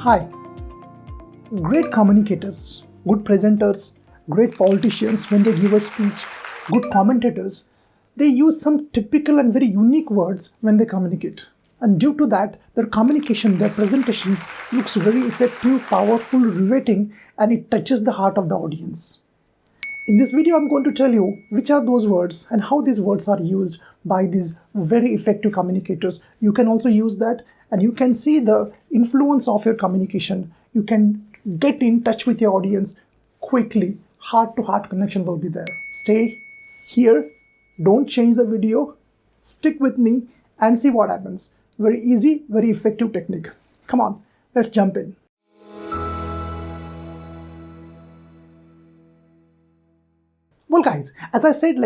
Hi. Great communicators, good presenters, great politicians, when they give a speech, good commentators, they use some typical and very unique words when they communicate. And due to that, their communication, their presentation looks very effective, powerful, riveting, and it touches the heart of the audience. In this video, I'm going to tell you which are those words and how these words are used by these very effective communicators. You can also use that and you can see the influence of your communication. You can get in touch with your audience quickly. Heart-to-heart connection will be there. Stay here. Don't change the video. Stick with me and see what happens. Very easy, very effective technique. Come on, let's jump in. Well guys, as I said,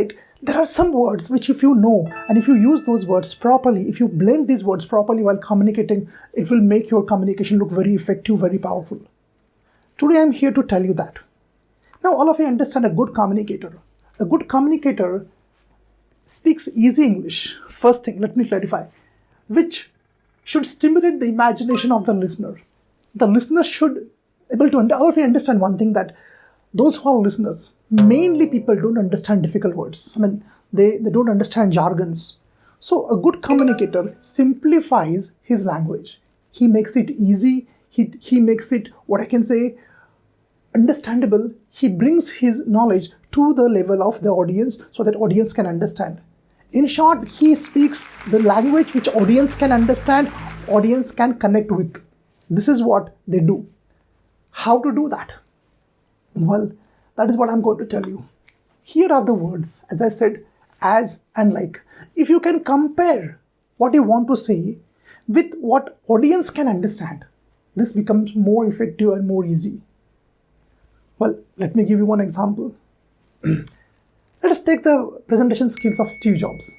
there are some words which if you know and if you use those words properly, if you blend these words properly while communicating, it will make your communication look very effective, very powerful. Today I'm here to tell you that. Now all of you understand a good communicator. A good communicator speaks easy English. First thing, let me clarify, which should stimulate the imagination of the listener. The listener should able to all of you understand one thing, that those who are listeners, mainly people don't understand difficult words. I mean, they don't understand jargons. So a good communicator simplifies his language. He makes it easy. He makes it, what I can say, understandable. He brings his knowledge to the level of the audience so that audience can understand. In short, he speaks the language which audience can understand, audience can connect with. This is what they do. How to do that? Well, that is what I'm going to tell you. Here are the words, as I said, as and like. If you can compare what you want to say with what audience can understand, this becomes more effective and more easy. Well, let me give you one example. Let us take the presentation skills of Steve Jobs.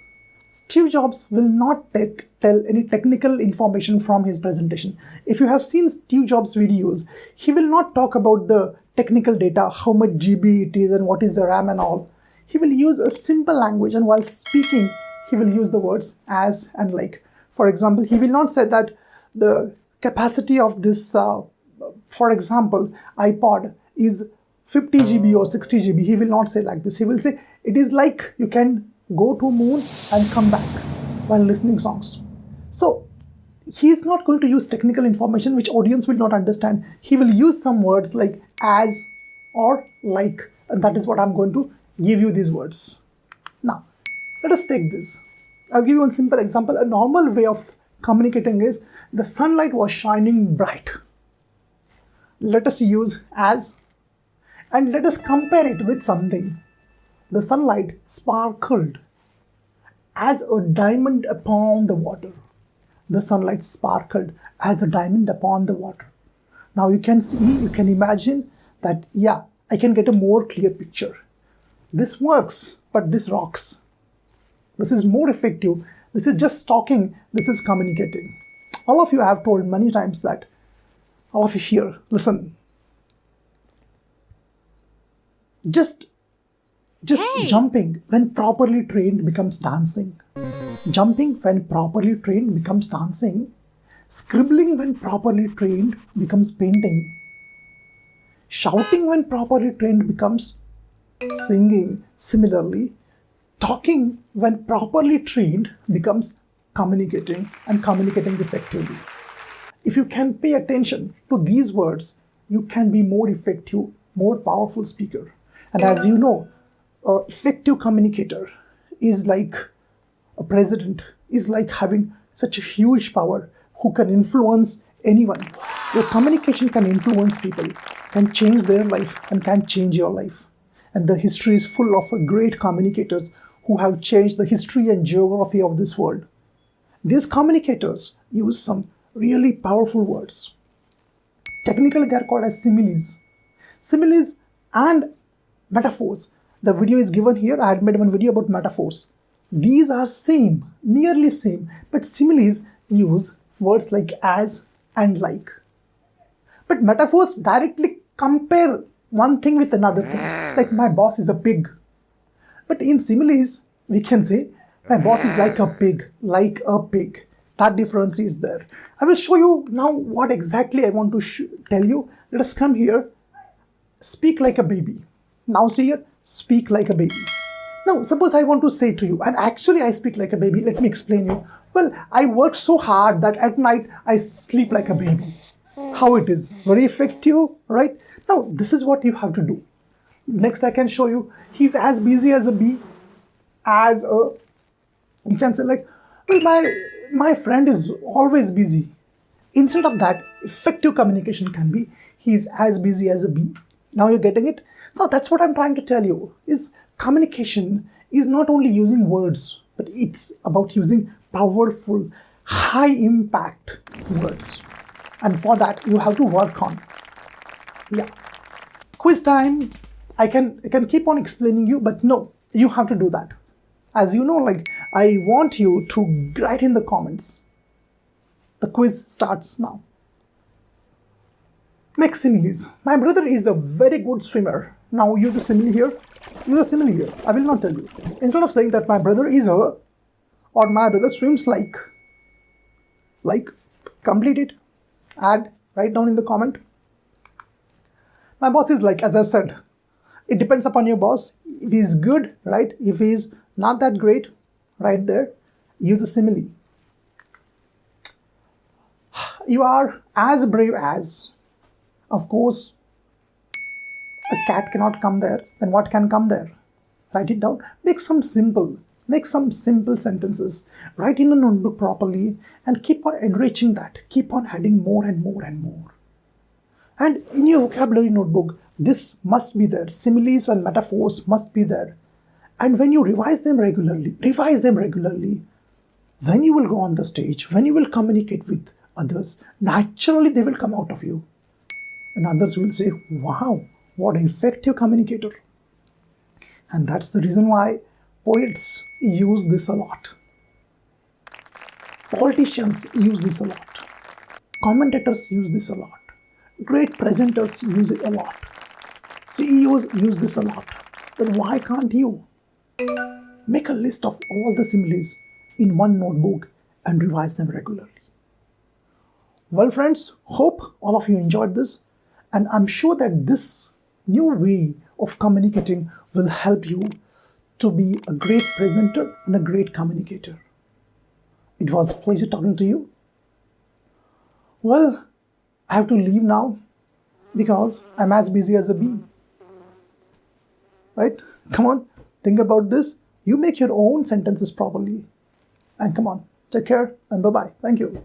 Steve Jobs will not tell any technical information from his presentation. If you have seen Steve Jobs' videos, he will not talk about the technical data, how much GB it is and what is the RAM and all. He will use a simple language, and while speaking, he will use the words as and like. For example, he will not say that the capacity of this, for example, iPod is 50 GB or 60 GB. He will not say like this. He will say, it is like you can go to moon and come back while listening songs. So he is not going to use technical information which audience will not understand. He will use some words like as or like, and that is what I'm going to give you these words. Now, let us take this. I'll give you one simple example. A normal way of communicating is the sunlight was shining bright. Let us use as, and let us compare it with something. The sunlight sparkled as a diamond upon the water. The sunlight sparkled as a diamond upon the water. Now you can see, you can imagine that, yeah, I can get a more clear picture. This works, but this rocks. This is more effective. This is just talking. This is communicating. All of you have told many times that. All of you here, listen. Just jumping when properly trained becomes dancing. Jumping when properly trained becomes dancing. Scribbling when properly trained becomes painting. Shouting when properly trained becomes singing. Similarly, talking when properly trained becomes communicating, and communicating effectively. If you can pay attention to these words, you can be more effective, more powerful speaker. And as you know, an effective communicator is like a president, is like having such a huge power who can influence anyone. Your communication can influence people, can change their life, and can change your life. And the history is full of great communicators who have changed the history and geography of this world. These communicators use some really powerful words. Technically, they are called as similes. Similes and metaphors. The video is given here. I had made one video about metaphors. These are same, nearly same, but similes use words like as and like. But metaphors directly compare one thing with another thing. Like my boss is a pig. But in similes, we can say my boss is like a pig, like a pig. That difference is there. I will show you now what exactly I want to tell you. Let us come here. Speak like a baby. Now see here, speak like a baby. Now suppose I want to say to you, and actually I speak like a baby. Let me explain you. Well, I work so hard that at night I sleep like a baby. How it is? Very effective, right? Now this is what you have to do. Next I can show you, he's as busy as a bee, as a, you can say like, well, my friend is always busy. Instead of that, effective communication can be, he's as busy as a bee. Now you're getting it? So that's what I'm trying to tell you, is communication is not only using words, but it's about using powerful, high impact words. And for that, you have to work on. Yeah. Quiz time. I can keep on explaining you, but no, you have to do that. As you know, like, I want you to write in the comments. The quiz starts now. Make similes. My brother is a very good swimmer. Now use a simile here. Use a simile here. I will not tell you. Instead of saying that my brother is a, or my brother swims like, complete it. Add, write down in the comment. My boss is like, as I said, it depends upon your boss. If he's good, right? If he's not that great, right there, use a simile. You are as brave as, of course, a cat cannot come there, then what can come there? Write it down. Make some simple sentences. Write in a notebook properly and keep on enriching that. Keep on adding more and more and more. And in your vocabulary notebook, this must be there. Similes and metaphors must be there. And when you revise them regularly, when you will go on the stage, when you will communicate with others, naturally they will come out of you. And others will say, wow, what an effective communicator. And that's the reason why poets use this a lot. Politicians use this a lot. Commentators use this a lot. Great presenters use it a lot. CEOs use this a lot. But why can't you? Make a list of all the similes in one notebook and revise them regularly. Well, friends, hope all of you enjoyed this. And I'm sure that this new way of communicating will help you to be a great presenter and a great communicator. It was a pleasure talking to you. Well, I have to leave now because I'm as busy as a bee. Right? Come on, think about this. You make your own sentences properly. And come on, take care and bye-bye. Thank you.